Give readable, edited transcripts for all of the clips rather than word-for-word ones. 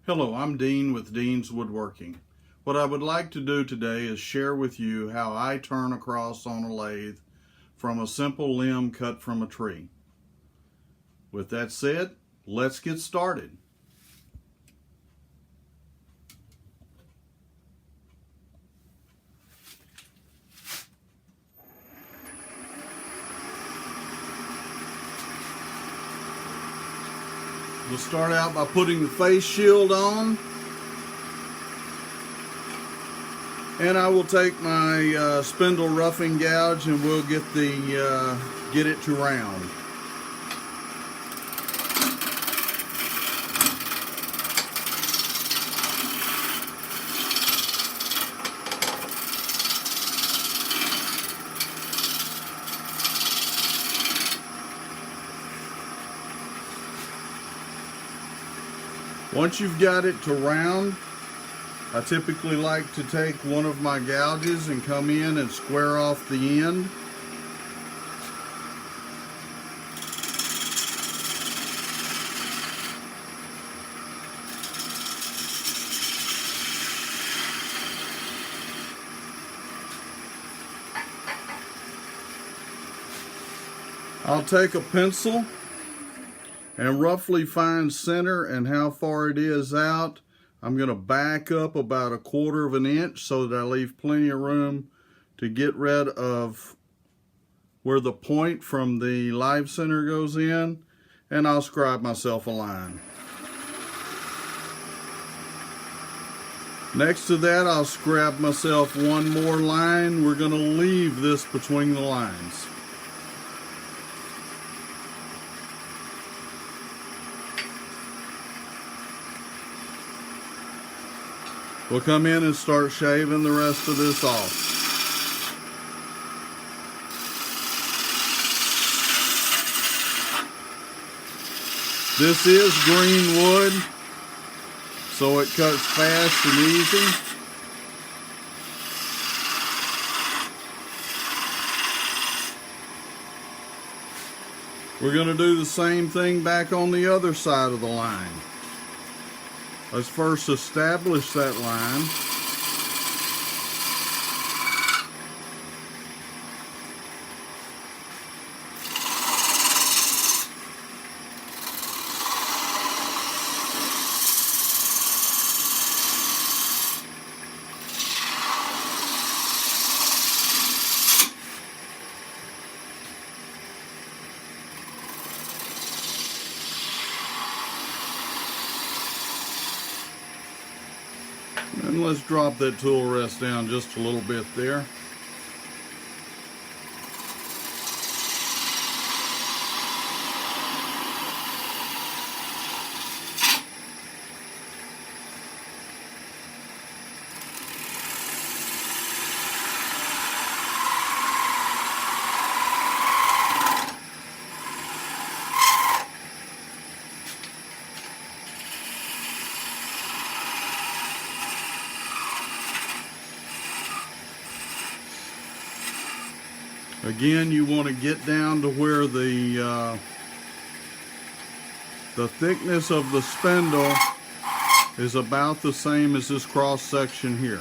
Hello, I'm Dean with Dean's Woodworking. What I would like to do today is share with you how I turn across on a lathe from a simple limb cut from a tree. With that said, let's get started. We'll start out by putting the face shield on, and I will take my spindle roughing gouge and we'll get it to round. Once you've got it to round, I typically like to take one of my gouges and come in and square off the end. I'll take a pencil and roughly find center and how far it is out. I'm going to back up about 1/4 of an inch so that I leave plenty of room to get rid of where the point from the live center goes in, and I'll scribe myself a line. Next to that, I'll scribe myself one more line. We're going to leave this between the lines. We'll come in and start shaving the rest of this off. This is green wood, so it cuts fast and easy. We're going to do the same thing back on the other side of the line. Let's first establish that line. And let's drop that tool rest down just a little bit there. Again, you want to get down to where the thickness of the spindle is about the same as this cross section here.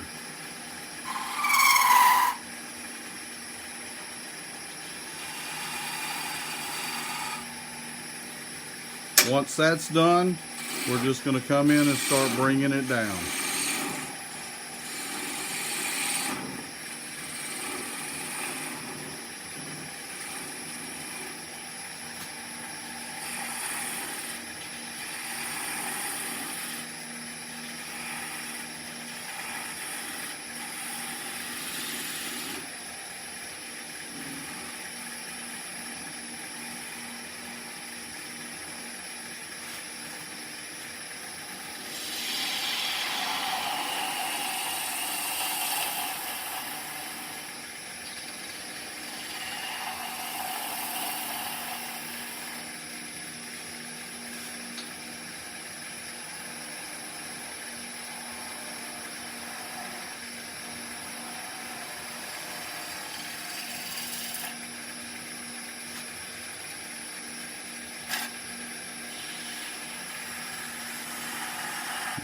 Once that's done, we're just going to come in and start bringing it down.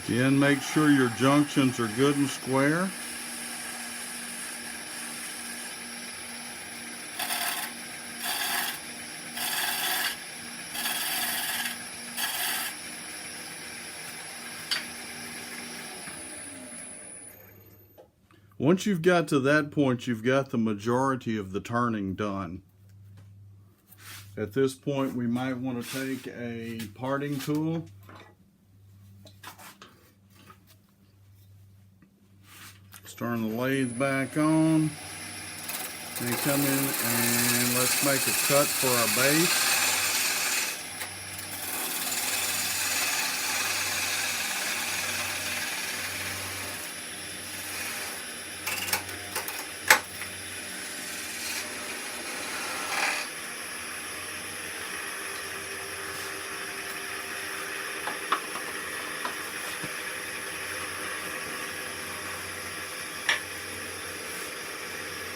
Again, make sure your junctions are good and square. Once you've got to that point, you've got the majority of the turning done. At this point, we might want to take a parting tool. Let's turn the lathe back on. And come in and let's make a cut for our base.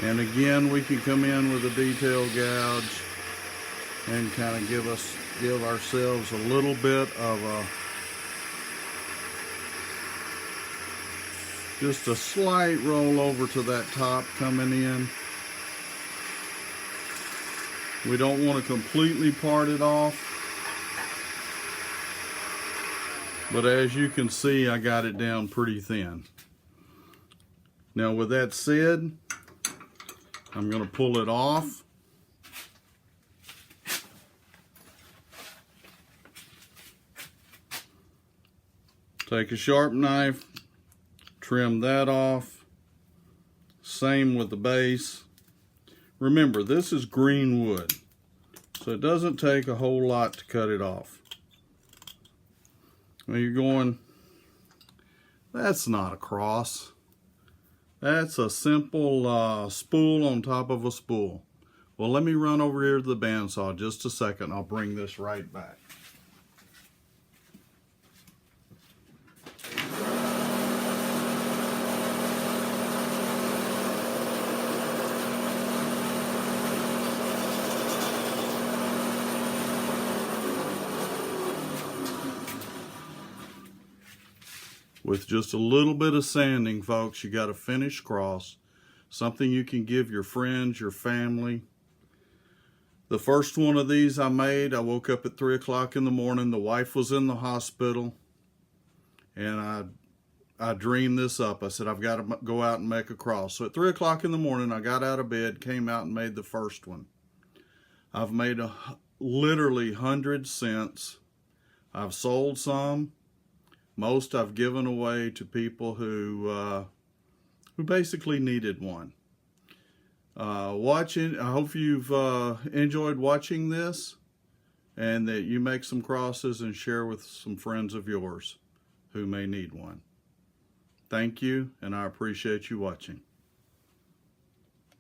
And again, we can come in with a detail gouge and kind of give ourselves a little bit of just a slight roll over to that top coming in. We don't want to completely part it off, but as you can see, I got it down pretty thin. Now with that said, I'm going to pull it off. Take a sharp knife, trim that off. Same with the base. Remember, this is green wood, so it doesn't take a whole lot to cut it off. Well, you're going, that's not a cross. That's a simple spool on top of a spool. Well, let me run over here to the bandsaw just a second. I'll bring this right back. With just a little bit of sanding, folks, you got a finished cross. Something you can give your friends, your family. The first one of these I made, I woke up at 3 o'clock in the morning. The wife was in the hospital, and I dreamed this up. I said, I've got to go out and make a cross. So at 3 o'clock in the morning, I got out of bed, came out and made the first one. I've made literally hundreds since. I've sold some. Most I've given away to people who basically needed one. I hope you've enjoyed watching this, and that you make some crosses and share with some friends of yours who may need one. Thank you, and I appreciate you watching.